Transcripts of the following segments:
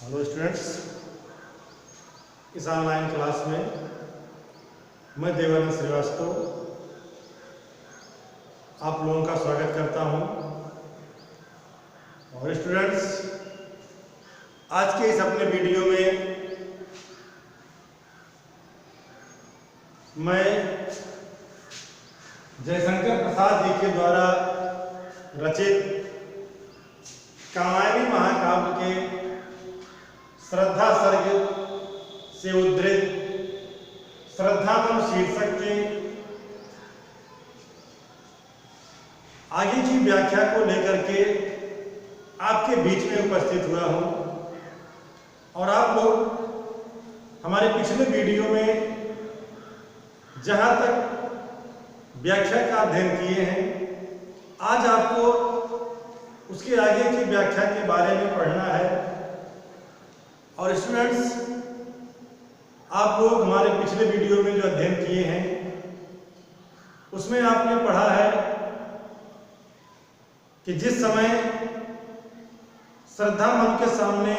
Hello students, इस online class में मैं देवानंद श्रीवास्तव आप लोगों का स्वागत करता हूं। और स्टूडेंट्स, आज के इस अपने वीडियो में मैं जयशंकर प्रसाद जी के द्वारा रचित कामायनी महाकाव्य के श्रद्धा सर्ग से उद्धृत श्रद्धामन शीर्षक के आगे की व्याख्या को लेकर के आपके बीच में उपस्थित हुआ हूं। और आप लोग हमारे पिछले वीडियो में जहां तक व्याख्या का अध्ययन किए हैं, आज आपको उसके आगे की व्याख्या के बारे में पढ़ना है। और स्टूडेंट्स, आप लोग हमारे पिछले वीडियो में जो अध्ययन किए हैं उसमें आपने पढ़ा है कि जिस समय श्रद्धा मन के सामने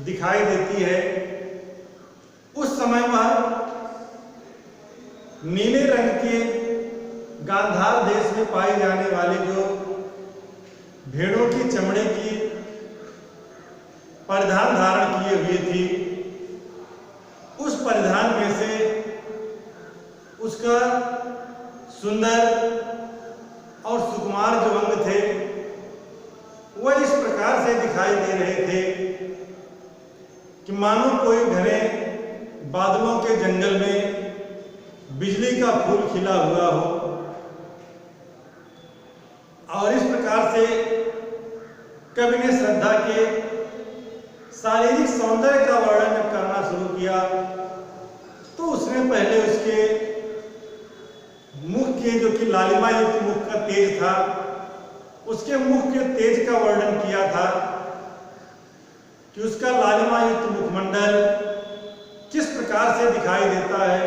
दिखाई देती है उस समय वह नीले रंग के गांधार देश में पाई जाने वाली जो भेड़ों की चमड़े की परिधान धारण किए हुए थी, उस परिधान में से उसका सुंदर और सुकुमार जो अंग थे वह इस प्रकार से दिखाई दे रहे थे कि मानो कोई घने बादलों के जंगल में बिजली का फूल खिला हुआ हो। और इस प्रकार से कवि ने श्रद्धा के शारीरिक सौंदर्य का वर्णन करना शुरू किया तो उसने पहले उसके मुख के, जो कि लालिमा युक्त मुख का तेज था, उसके मुख के तेज का वर्णन किया था कि उसका लालिमा युक्त मुखमंडल किस प्रकार से दिखाई देता है।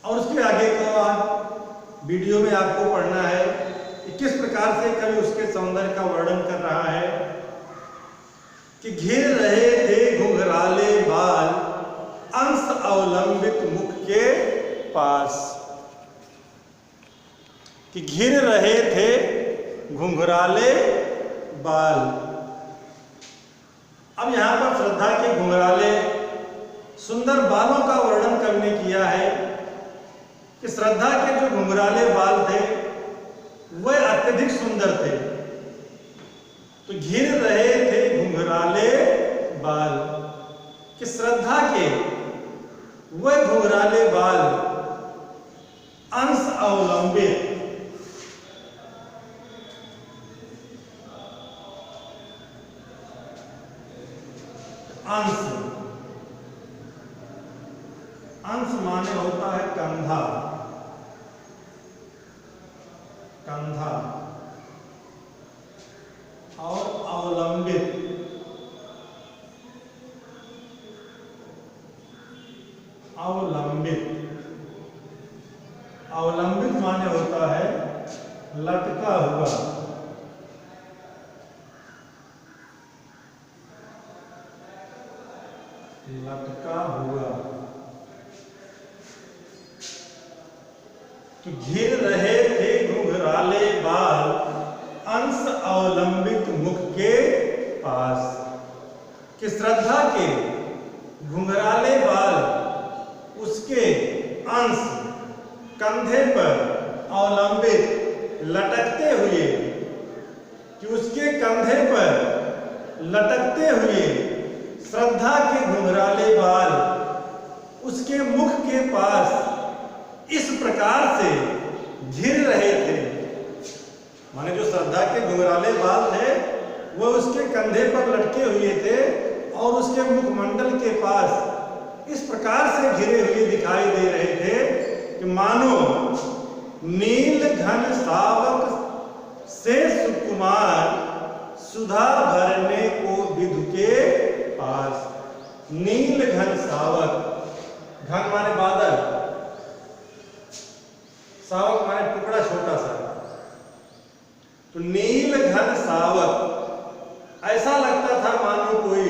और उसके आगे का वीडियो में आपको पढ़ना है कि किस प्रकार से कवि उसके सौंदर्य का वर्णन कर रहा है कि घिर रहे थे घुंघराले बाल अंश अवलंबित मुख के पास, कि घिर रहे थे घुंघराले बाल। अब यहां पर श्रद्धा के घुंघराले सुंदर बालों का वर्णन कवि ने किया है कि श्रद्धा के जो घुंघराले बाल थे वह अत्यधिक सुंदर थे। तो घिर रहे थे घुंघराले बाल, कि श्रद्धा के वह घुंघराले बाल अंश अवलंबित, अंश, अंश माने होता है कंधा, कंधा, और अवलंबित, अवलंबित, अवलंबित माने होता है लटका हुआ, लटका हुआ। तो घिर रहे थे घुंघराले बाल अंश अवलंबित मुख के पास, कि श्रद्धा के घुंघराले बाल उसके अंश कंधे पर अवलंबित लटकते हुए, कि उसके कंधे पर लटकते हुए श्रद्धा के घुंघराले बाल उसके मुख के पास इस प्रकार से घिर रहे थे। माने जो श्रद्धा के घुंघराले बाल थे वह उसके कंधे पर लटके हुए थे और उसके मुखमंडल के पास इस प्रकार से घिरे हुए दिखाई दे रहे थे कि मानो नील घन सावक से सुकुमार सुधा भरने को विधु के पास। नील घन सावक, घन माने बादल, सावक माने टुकड़ा छोटा सा। तो नील घन सावक, ऐसा लगता था मानो कोई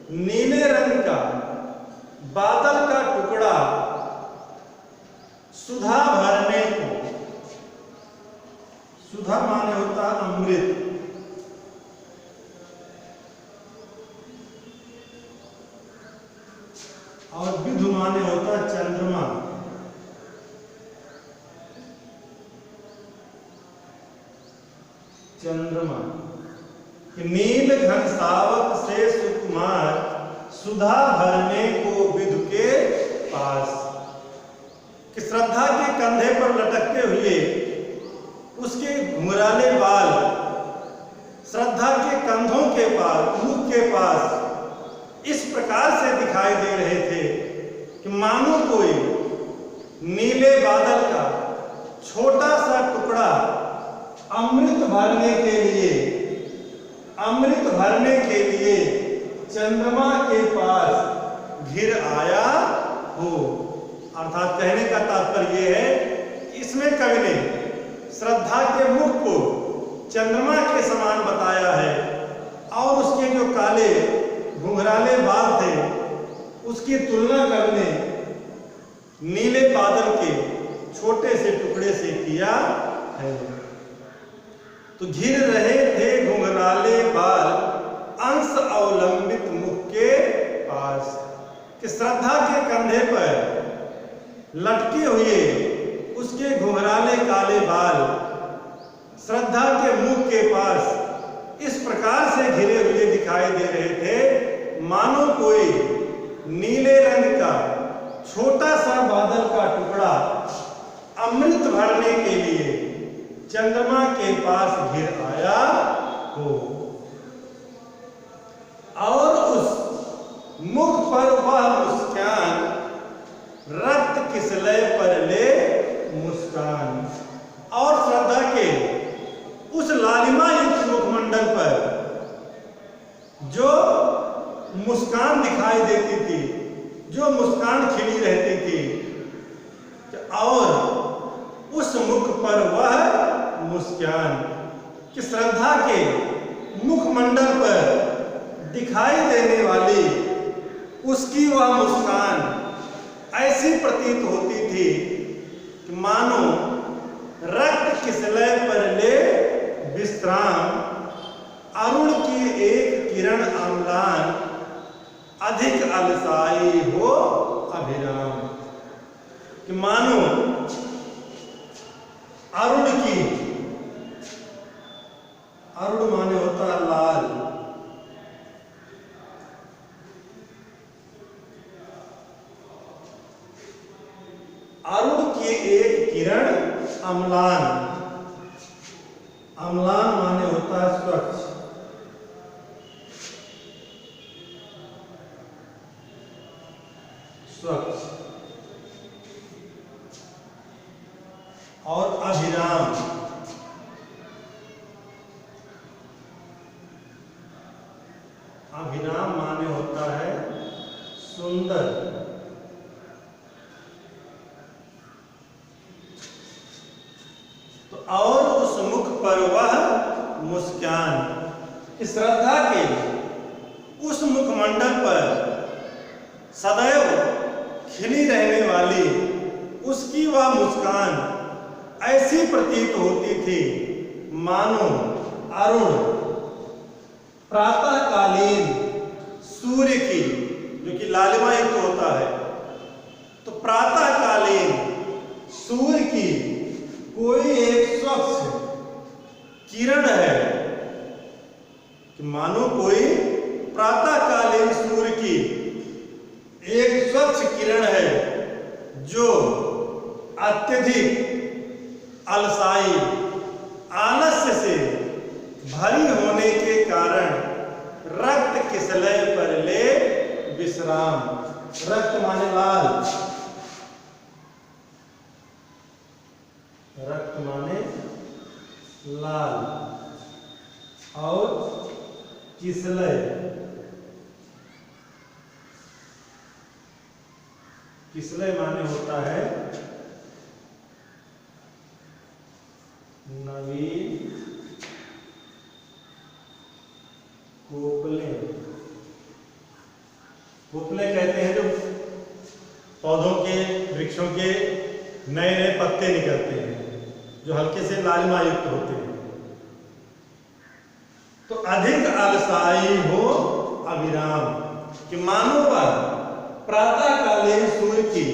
नीले रंग का बादल का टुकड़ा सुधा भरने को, सुधा माने होता अमृत, और विधु माने होता चंद्रमा। चंद्रमा नील घन सावक से सुकुमार सुधा भरने को विधु के पास, कि श्रद्धा के कंधे पर लटकते हुए उसके घुंघराले बाल श्रद्धा के कंधों के पास, मुख के पास इस प्रकार से दिखाई दे रहे थे कि मानो कोई नीले बादल का छोटा सा टुकड़ा अमृत भरने के लिए चंद्रमा के पास घिर आया हो। अर्थात कहने का तात्पर्य यह है कि इसमें कवि ने श्रद्धा के मुख को चंद्रमा के समान बताया है और उसके जो काले घुंघराले बाल थे उसकी तुलना करने नीले बादल के छोटे से टुकड़े से किया है। तो घिर रहे थे घुंघराले बाल अंश अवलंबित मुख के पास, कि श्रद्धा के कंधे पर लटके हुए उसके घुंघराले काले बाल श्रद्धा के मुख के पास इस प्रकार से घिरे हुए दिखाई दे रहे थे मानो कोई नीले रंग का छोटा सा बादल का टुकड़ा अमृत भरने के लिए चंद्रमा के पास घिर आया हो, और उस मुख पर वह मुस्कान रक्त किसलय पर ले मुस्कान, और श्रद्धा के उस लालिमा युक्त मुखमंडल पर जो मुस्कान दिखाई देती थी, जो मुस्कान खिली रहती थी, और उस मुख पर वह मुस्कान, कि श्रद्धा के मुखमंडल पर दिखाई देने वाली उसकी वह मुस्कान ऐसी प्रतीत होती थी कि मानो रक्त किसलय पर ले विश्राम, अरुण की एक किरण अम्लान, अधिक अलसाई हो अभिराम, कि मानो अरुण की, अरुण माने होता लाल, अरुण की एक किरण अम्लान, अम्लान माने होता है स्वच्छ, स्वच्छ, और अभिराम, अभिराम माने होता है सुंदर, तो और उस मुख पर वह मुस्कान, श्रद्धा के उस मुखमंडल पर सदैव खिली रहने वाली उसकी वह मुस्कान ऐसी प्रतीत होती थी मानो अरुण प्रातःकालीन सूर्य की, जो कि लालिमा युक्त होता है, तो प्रातःकालीन सूर्य की कोई एक स्वच्छ किरण है, कि मानो कोई प्रातःकालीन सूर्य की एक स्वच्छ किरण है जो अत्यधिक अलसाई आलस्य से भरी होने के कारण रक्त किसलय पर ले विश्राम, रक्त माने लाल, रक्त माने लाल, और किसलय, किसलय माने होता है नवीन कोपले, पुतले कहते हैं जो पौधों के, वृक्षों के नए नए पत्ते निकलते हैं जो हल्के से लालिमा युक्त होते हैं। तो अधिक अलसाई हो अविराम, कि मानो वह प्रातःकालीन सूर्य की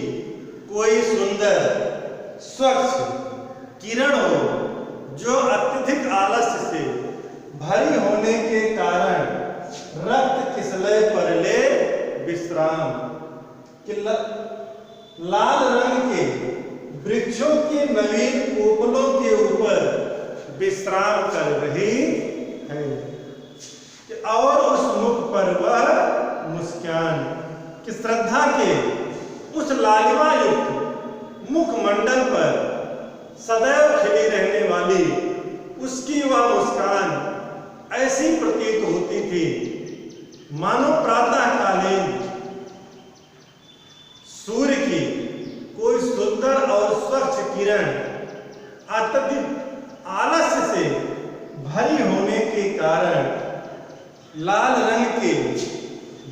कोई सुंदर स्वच्छ किरण हो, जो अत्यधिक आलस्य से भरी होने के कारण रक्त किसलय पर ले विश्राम, कि लाल रंग के वृक्षों के नवीन कोपलों के ऊपर विश्राम कर रही है, कि और उस मुख पर वह मुस्कान, कि श्रद्धा के उस लालिमा युक्त मुखमंडल पर सदैव खिली रहने वाली उसकी वह मुस्कान ऐसी प्रतीत होती थी मानो प्रातःकालीन सूर्य की कोई सुंदर और स्वच्छ किरण अत्यधिक आलस्य से भरी होने के कारण लाल रंग के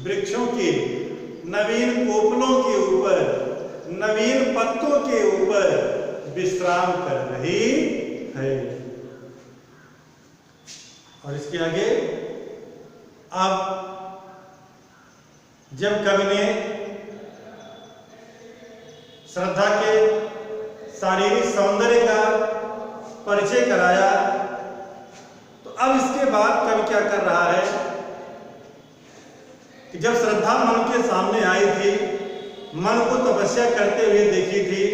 वृक्षों के नवीन कोपलों के ऊपर, नवीन पत्तों के ऊपर विश्राम कर रही है। और इसके आगे अब जब कवि ने श्रद्धा के शारीरिक सौंदर्य का परिचय कराया, तो अब इसके बाद कवि क्या कर रहा है कि जब श्रद्धा मन के सामने आई थी, मन को तपस्या करते हुए देखी थी,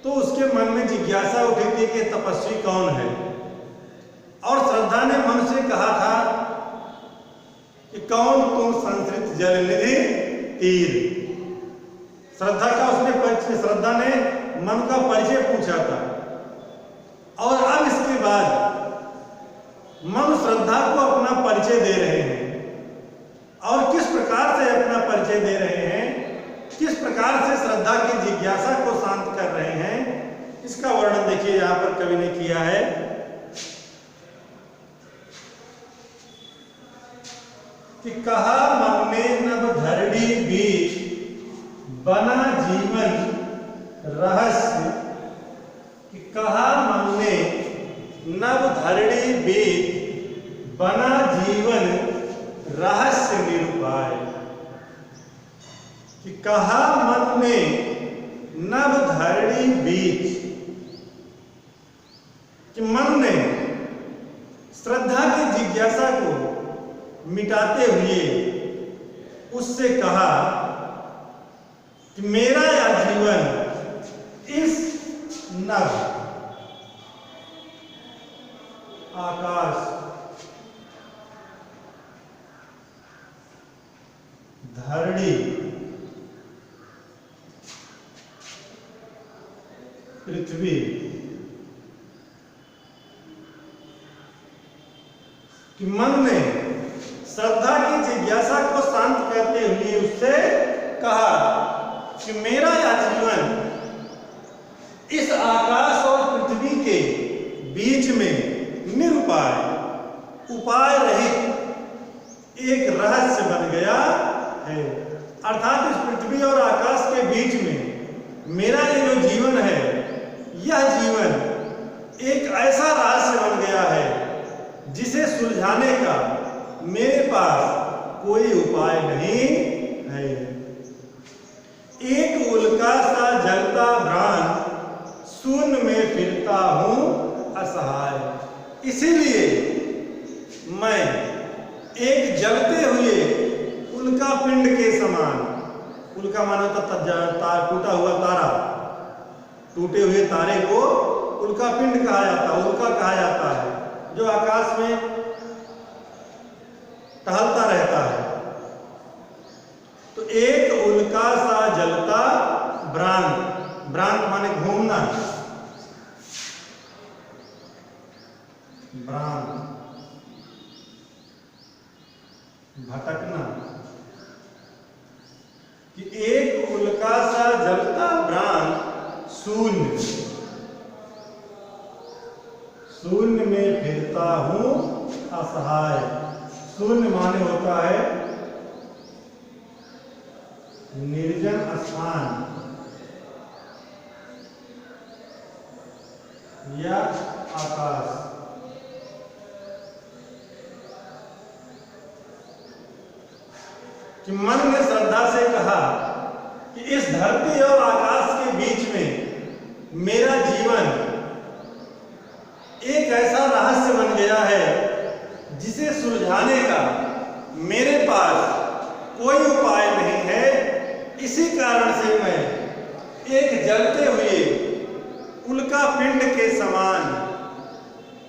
तो उसके मन में जिज्ञासा उठी थी कि तपस्वी कौन है। और श्रद्धा ने मन से कहा था कि कौन तुम संस्कृत जलनिधि तीर। श्रद्धा का उसने परिचय, श्रद्धा ने मन का परिचय पूछा था। और अब इसके बाद मन श्रद्धा को अपना परिचय दे रहे हैं, और किस प्रकार से अपना परिचय दे रहे हैं, किस प्रकार से श्रद्धा की जिज्ञासा को शांत कर रहे हैं, इसका वर्णन देखिए यहां पर कवि ने किया है। कि कहा मन में नभ धरणी बीच बना जीवन रहस्य, कि कहा मन में नभ धरणी बीच बना जीवन रहस्य निरूपाय, कि कहा मन में नभ धरणी बीच, कि मन ने श्रद्धा की जिज्ञासा को मिटाते हुए उससे कहा कि मेरा यह जीवन इस नभ आकाश, धरणी, पृथ्वी, कि मन ने श्रद्धा की जिज्ञासा को शांत करते हुए उससे कहा कि मेरा यह जीवन इस आकाश और पृथ्वी के बीच में निरुपाय, उपाय रहित एक रहस्य बन गया है। अर्थात इस पृथ्वी और आकाश के बीच में मेरा ये जो जीवन है, यह जीवन एक ऐसा रहस्य बन गया है जिसे सुलझाने का मेरे पास कोई उपाय नहीं है। एक उल्का सा जलता भ्रांत शून्य में फिरता हूं असहाय, इसीलिए मैं एक जलते हुए उल्का पिंड के समान, उल्का माना था टूटा हुआ तारा, टूटे हुए तारे को उल्का पिंड कहा जाता, उल्का कहा जाता है, जो आकाश में टहलता रहता है। तो एक उल्का सा जलता भ्रांत, भ्रांत माने घूमना, भ्रांत भटकना, कि एक उल्का सा जलता भ्रांत शून्य, शून्य में फिरता हूं असहाय। शून्य माने होता है निर्जन स्थान या आकाश। कि मन ने श्रद्धा से कहा कि इस धरती और आकाश के बीच में मेरा जीवन एक ऐसा रहस्य बन गया है जिसे सुलझाने का मेरे पास कोई उपाय नहीं है। इसी कारण से मैं एक जलते हुए उल्का पिंड के समान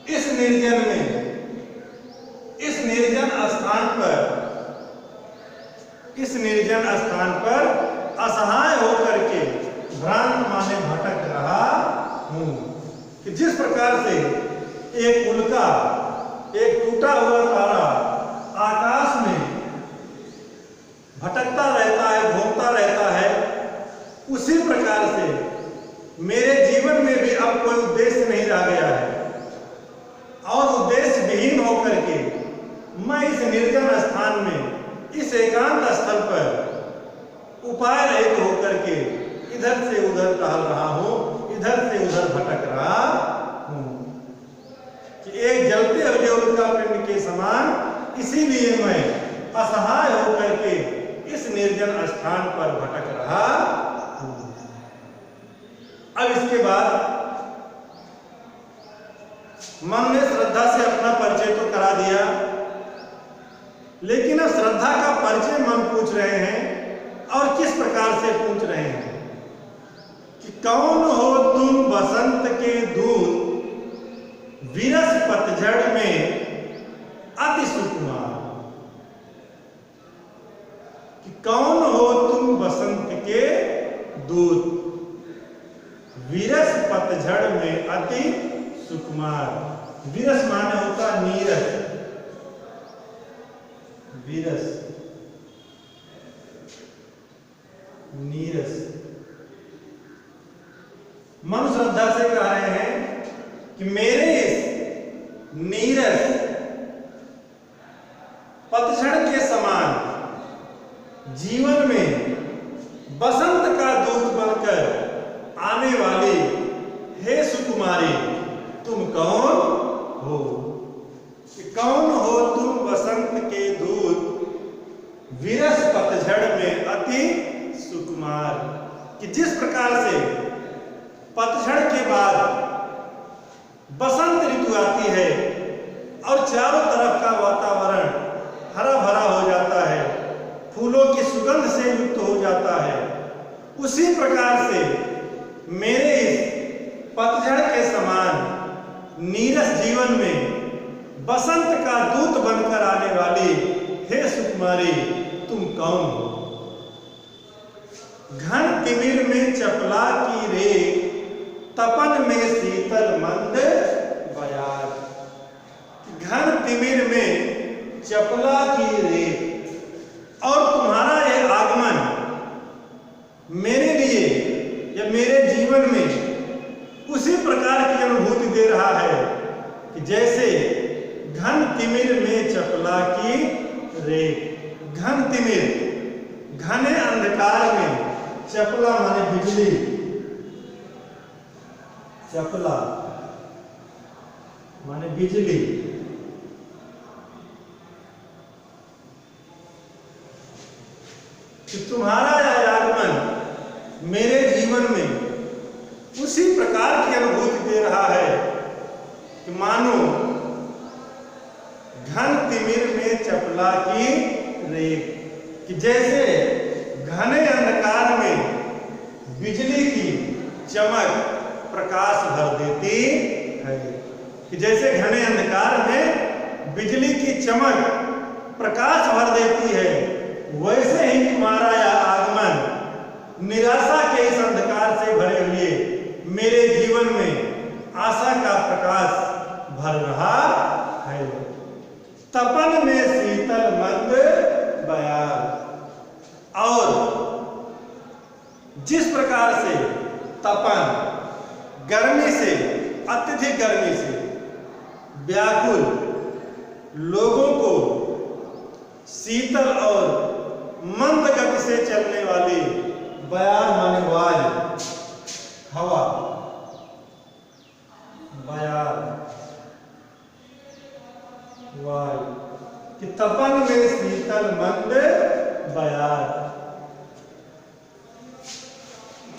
इस निर्जन में, इस निर्जन स्थान पर असहाय होकर के भ्रांत माने भटक रहा हूं। कि जिस प्रकार से एक उल्का, एक टूटा हुआ तारा आकाश में भटकता रहता है, घूमता रहता है, उसी प्रकार से मेरे जीवन में भी अब कोई उद्देश्य नहीं रह गया है और उद्देश्य विहीन होकर के मैं इस निर्जन स्थान में, इस एकांत स्थल पर उपाय रहित होकर के इधर से उधर टहल रहा हूं, इधर से उधर भटक रहा हूं। कि एक जलते हुए उल्का पिंड के समान, इसीलिए मैं असहाय होकर के इस निर्जन स्थान पर भटक रहा हूं। अब इसके बाद मन ने श्रद्धा से अपना परिचय तो करा दिया, लेकिन अब श्रद्धा का परिचय मन पूछ रहे हैं और किस प्रकार से पूछ रहे हैं कि कौन हो तुम बसंत के दूत, विरस पतझड़ में अति सुकुमार। कि कौन हो तुम बसंत के दूत, विरस पतझड़ में अति सुकुमार। विरस माने होता नीरस, विरस नीरस। मन श्रद्धा से कह रहे हैं कि मेरे इस नीरस पतझड़ के समान जीवन में बसंत का दूत बनकर आने वाली हे सुकुमारी, तुम कौन हो? कि कौन हो तुम बसंत के दूत, विरस पतझड़ में अति सुकुमार। कि जिस प्रकार से पतझड़ के बाद बसंत ऋतु आती है और चारों तरफ का वातावरण हरा भरा हो जाता है, फूलों की सुगंध से युक्त हो जाता है, उसी प्रकार से मेरे इस पतझड़ के समान नीरस जीवन में बसंत का दूत बनकर आने वाली हे सुकुमारी, तुम कौन हो? घन तिमिर में चपला की रेख, तपन में शीतल मंद बयार। घन तिमिर में चपला की रेख और तुम्हारा यह आगमन मेरे लिए या मेरे जीवन में उसी प्रकार की अनुभूति दे रहा है कि जैसे घन तिमिर में चपला की रेख। घन तिमिर, घने अंधकार में, चपला माने बिजली, चपला माने बिजली। कि तुम्हारा यह आगमन मेरे जीवन में उसी प्रकार की अनुभूति दे रहा है कि मानो घन तिमिर में चपला की रेख। कि जैसे घने अंधकार में बिजली की चमक प्रकाश भर देती है। कि जैसे घने अंधकार में बिजली की चमक प्रकाश भर देती है, वैसे ही तुम्हारा यह आगमन निराशा के इस अंधकार से भरे हुए मेरे जीवन में आशा का प्रकाश भर रहा है। तपन में शीतल मंद बयार। और जिस प्रकार से तपन, गर्मी से, अत्यधिक गर्मी से व्याकुल लोगों को शीतल और मंद गति से चलने वाली, बयार माने वायु, हवा, बयार वायु, कि तपन में शीतल मंद बयार,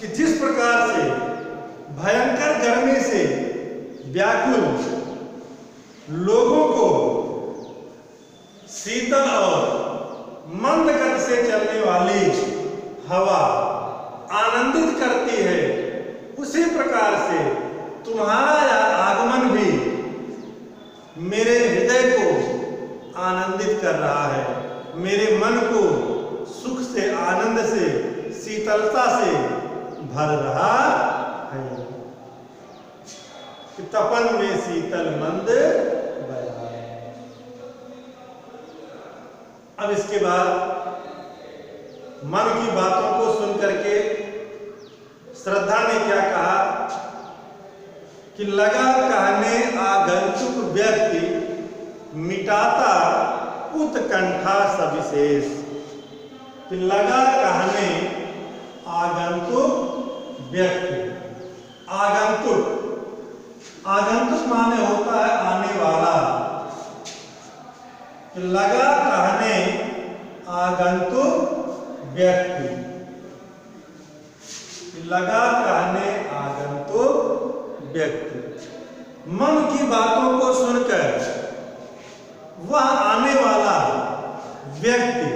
कि जिस प्रकार से भयंकर गर्मी से व्याकुल लोगों को शीतल और मंद गति से चलने वाली हवा आनंदित करती है, उसी प्रकार से तुम्हारा यह आगमन भी मेरे हृदय को आनंदित कर रहा है, मेरे मन को सुख से, आनंद से, शीतलता से भर रहा है। कि तपन में शीतल मंद बयार। अब इसके बाद मन की बातों को सुन करके श्रद्धा ने क्या कहा कि लगा कहने आगंतुक व्यक्ति मिटाता उत्कंठा सविशेष, कि लगा कहने आगंतुक व्यक्ति, आगंतुक, आगंतुक माने होता है आने वाला, कि लगा कहने आगंतुक व्यक्ति, लगा कहने आगंतुक व्यक्ति, मन की बातों को सुनकर वह आने वाला व्यक्ति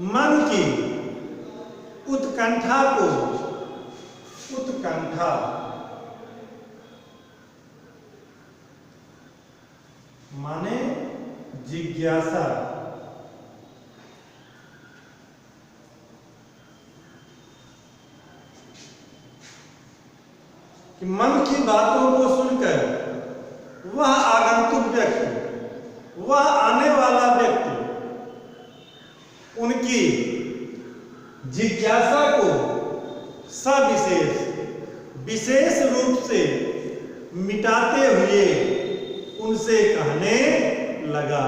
मन की उत्कंठा को, उत्कंठा माने जिज्ञासा, कि मन की बातों को सुनकर वह आगंतुक व्यक्ति, वह आने वाला व्यक्ति उनकी जिज्ञासा को सविशेष, विशेष रूप से मिटाते हुए उनसे कहने लगा।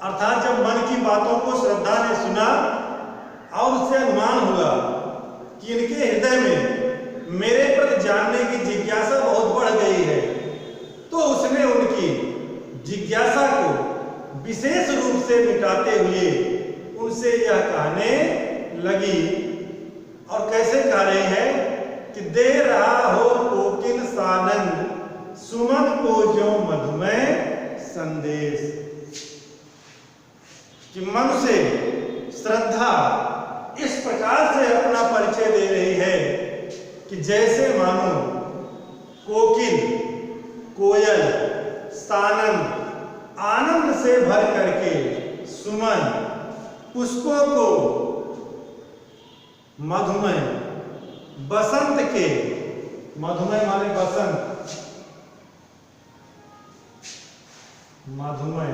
अर्थात जब मन की बातों को श्रद्धा ने सुना और उससे अनुमान हुआ कि इनके हृदय में मेरे प्रति जानने की जिज्ञासा बहुत बढ़ गई है, तो उसने उनकी जिज्ञासा को विशेष रूप से मिटाते हुए उनसे यह कहने लगी। और कैसे कह रही है कि दे रहा हो कोकिल सानंद सुमन को जो मधुमय संदेश, कि मन से श्रद्धा इस प्रकार से अपना परिचय दे रही है कि जैसे मानो कोकिल, कोयल सानंद आनंद से भर करके सुमन पुष्पों को मधुमय बसंत के, मधुमय माने बसंत, मधुमय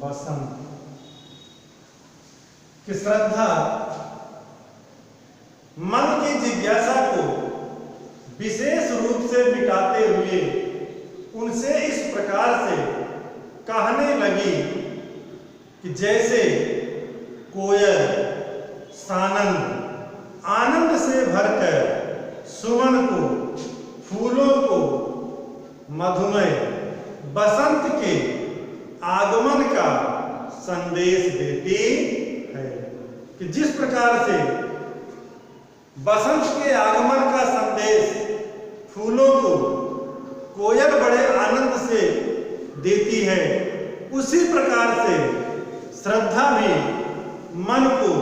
बसंत की श्रद्धा मन की जिज्ञासा को विशेष रूप से मिटाते हुए उनसे इस प्रकार से कहने लगी कि जैसे कोयल सानंद आनंद से भरकर सुमन को, फूलों को मधुमय बसंत के आगमन का संदेश देती है, कि जिस प्रकार से बसंत के आगमन का संदेश फूलों को कोयल बड़े आनंद से देती है, उसी प्रकार से श्रद्धा भी मन को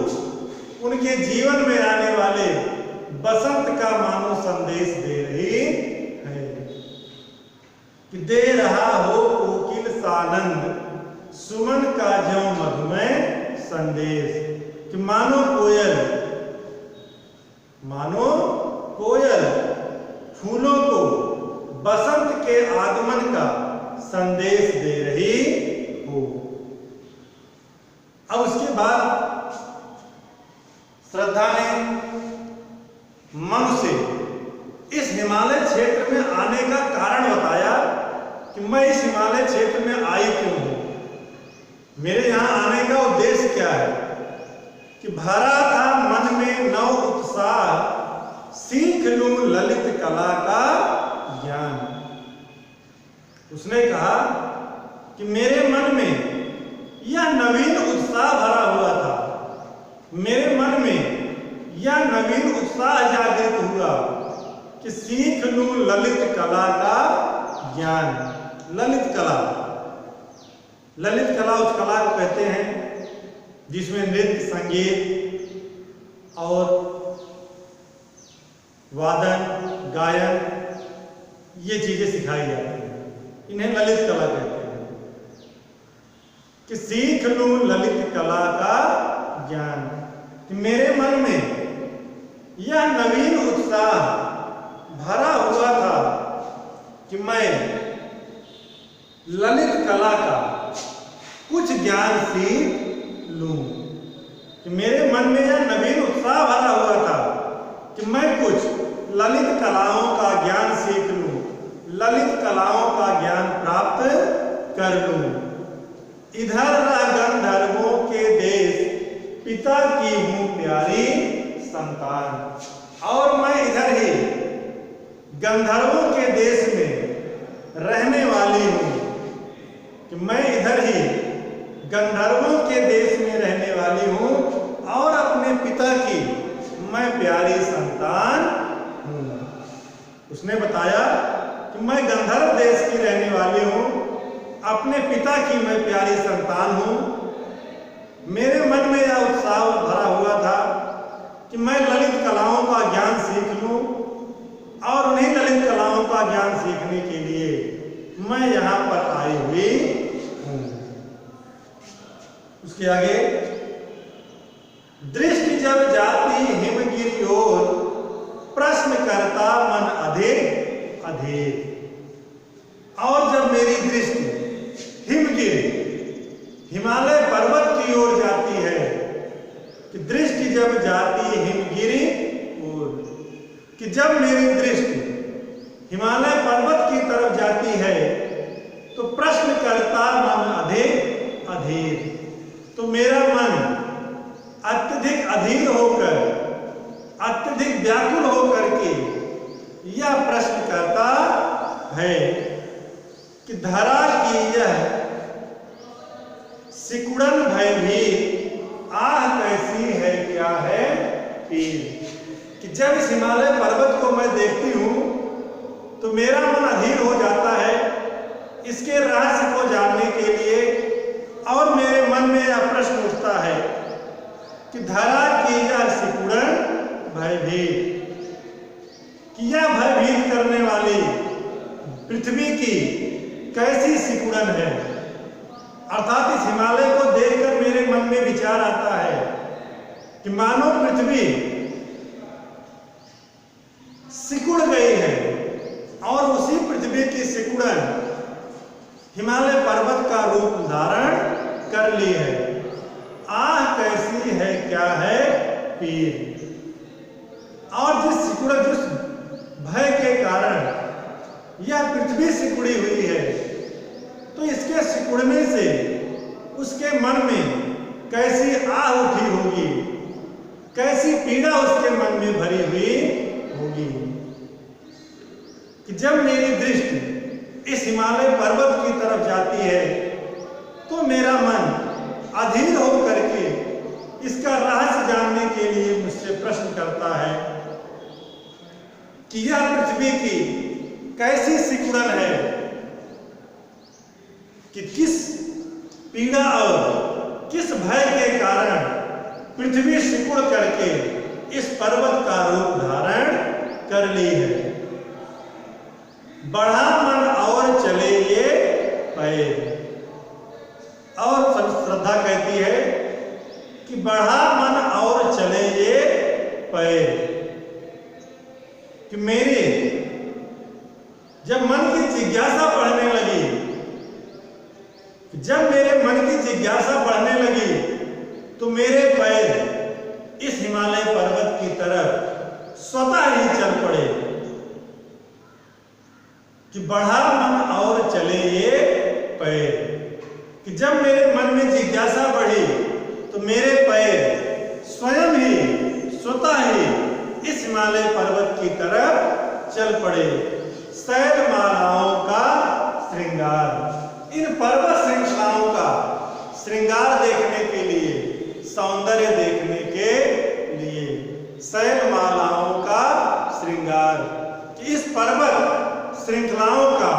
उनके जीवन में आने वाले बसंत का मानो संदेश दे रही है। कि दे रहा हो कोकिल सानंद सुमन का जो मधुमय संदेश, कि मानो कोयल फूलों को बसंत के आगमन का संदेश दे रही हो। अब उसके बाद श्रद्धा ने मन से इस हिमालय क्षेत्र में आने का कारण बताया कि मैं इस हिमालय क्षेत्र में आई क्यों हूं, मेरे यहाँ आने का उद्देश्य क्या है कि भरा था मन में नव उत्साह, सीख लूं ललित कला का ज्ञान। उसने कहा कि मेरे मन में यह नवीन उत्साह भरा हुआ था, मेरे मन में यह नवीन उत्साह जागृत हुआ कि सीख लूं ललित कला का ज्ञान। ललित कला, ललित कला उस कला को कहते हैं जिसमें नृत्य, संगीत और वादन, गायन ये चीजें सिखाई जाती हैं, इन्हें ललित कला कहते हैं। कि सीख लूं ललित कला का ज्ञान, कि मेरे मन में यह नवीन उत्साह भरा हुआ था कि मैं ललित कला का कुछ ज्ञान सीख लूं। कि मेरे मन में यह नवीन उत्साह भरा हुआ था कि मैं कुछ ललित कलाओं का ज्ञान सीख लूं, ललित कलाओं का ज्ञान प्राप्त कर लूं। इधर रह गंधर्वों के देश, पिता की हूं प्यारी संतान। और मैं इधर ही गंधर्वों के देश में रहने वाली हूं, कि मैं इधर ही गंधर्वों के देश में रहने वाली हूं और अपने पिता की मैं प्यारी संतान हूं। उसने बताया कि मैं गंधर्व देश की रहने वाली हूं, अपने पिता की मैं प्यारी संतान हूं। मेरे मन में यह उत्साह भरा हुआ था कि मैं ललित कलाओं का ज्ञान सीख लूं और उन्हीं ललित कलाओं का ज्ञान सीखने के लिए मैं यहां पर आई हुई हूं। उसके आगे, दृष्टि जब जाती हिमगिरी ओर, प्रश्न करता मन अधिक अधिक। और जब मेरी दृष्टि हिमगिरी, हिमालय पर्वत की ओर जाती है, कि दृष्टि जब जाती हिमगिरी ओर, कि जब मेरी दृष्टि हिमालय पर्वत की तरफ जाती है तो प्रश्न करता मन अधिक अधीर। तो मेरा मन अत्यधिक अधीर होकर, अत्यधिक व्याकुल होकर के यह प्रश्न करता है कि धरा की यह सिकुड़न भयभीत, आह कैसी है क्या है पीर। कि जब इस हिमालय पर्वत को मैं देखती हूं तो मेरा मन अधीर हो जाता है इसके रहस्य को जानने के लिए, और मेरे मन में यह प्रश्न उठता है कि धरा की यह सिकुड़न भयभीत, कि यह भयभीत करने वाली पृथ्वी की कैसी सिकुड़न है। अर्थात इस हिमालय को देखकर मेरे मन में विचार आता है कि मानो पृथ्वी सिकुड़ गई है और उसी पृथ्वी की सिकुड़न हिमालय पर्वत का रूप धारण कर ली है। आह कैसी है क्या है पीर। और जिस सिकुड़न, जिस भय के कारण यह पृथ्वी सिकुड़ी हुई है, तो इसके सिकुड़ने से उसके मन में कैसी आह उठी होगी, कैसी पीड़ा उसके मन में भरी हुई होगी। कि जब मेरी दृष्टि इस हिमालय पर्वत की तरफ जाती है तो मेरा मन अधीर होकर के इसका रहस्य जानने के लिए मुझसे प्रश्न करता है कि यह पृथ्वी की कैसी सिकुड़न है, कि किस पीड़ा और किस भय के कारण पृथ्वी सिकुड़ करके इस पर्वत का रूप धारण कर ली है। बढ़ा मन और चले ये पैर। और श्रद्धा कहती है कि बढ़ा मन और चले ये पैर। कि मेरे जब मन की जिज्ञासा बढ़ने लगी, जब मेरे मन की जिज्ञासा बढ़ने लगी तो मेरे पैर इस हिमालय पर्वत की तरफ स्वतः ही चल पड़े। कि बढ़ा मन और चले ये पैर। कि जब मेरे मन में जिज्ञासा बढ़ी तो मेरे पैर स्वयं ही स्वतः ही इस हिमालय पर्वत की तरफ चल पड़े। शैलमालाओं का श्रृंगार, इन पर्वत श्रृंखलाओं का श्रृंगार देखने के लिए, सौंदर्य देखने के लिए, शैलमालाओं का श्रृंगार, कि इस पर्वत श्रृंखलाओं का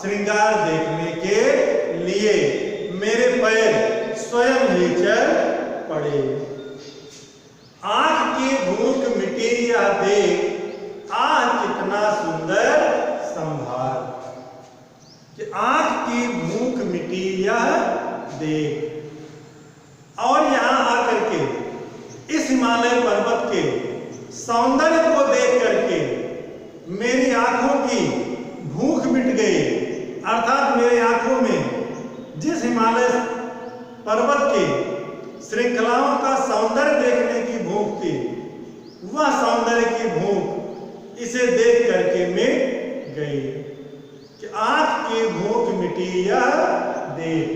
श्रृंगार देखने के लिए मेरे पैर स्वयं ही चल पड़े। आंख की भूख मिटी यह देख, आह कितना सुंदर संभार, कि आंख की भूख मिटी यह देख। और यहां आकर के इस हिमालय पर्वत के सौंदर्य को देख करके मेरी आंखों की भूख मिट गई, अर्थात मेरी आंखों में जिस हिमालय पर्वत की श्रृंखलाओं का सौंदर्य देखने की भूख थी, वह सौंदर्य की भूख इसे देख करके मिट गई। कि आंख की भूख मिटी यह देख,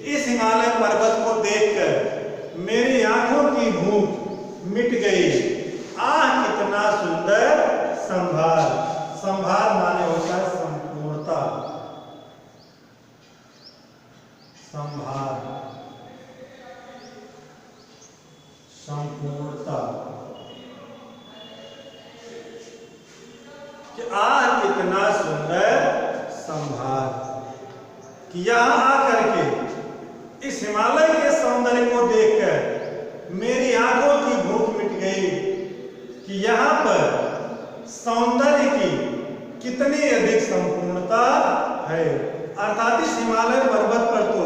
इस हिमालय पर्वत को देखकर मेरी आंखों की भूख मिट गई। आह कितना सुंदर संभार, संभार माने होता है संपूर्णता, संभार, संपूर्णता, कि आह कितना सुंदर संभार, कि यहां आकर के इस हिमालय के सौंदर्य को देखकर मेरी आंखों की भूख मिट गई, कि यहां पर सौंदर्य की कितनी अधिक संपूर्णता है। अर्थात इस हिमालय पर्वत पर तो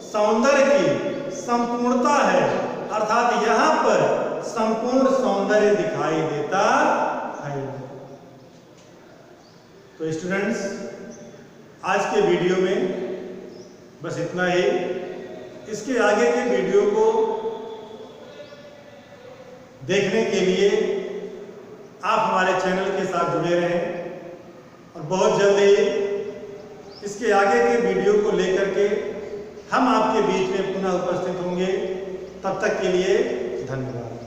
सौंदर्य की संपूर्णता है, अर्थात यहां पर संपूर्ण सौंदर्य दिखाई देता है। तो स्टूडेंट्स, आज के वीडियो में बस इतना ही। इसके आगे के वीडियो को देखने के लिए आप हमारे चैनल के साथ जुड़े रहें और बहुत जल्दी इसके आगे के वीडियो को लेकर के हम आपके बीच में पुनः उपस्थित होंगे। तब तक के लिए धन्यवाद।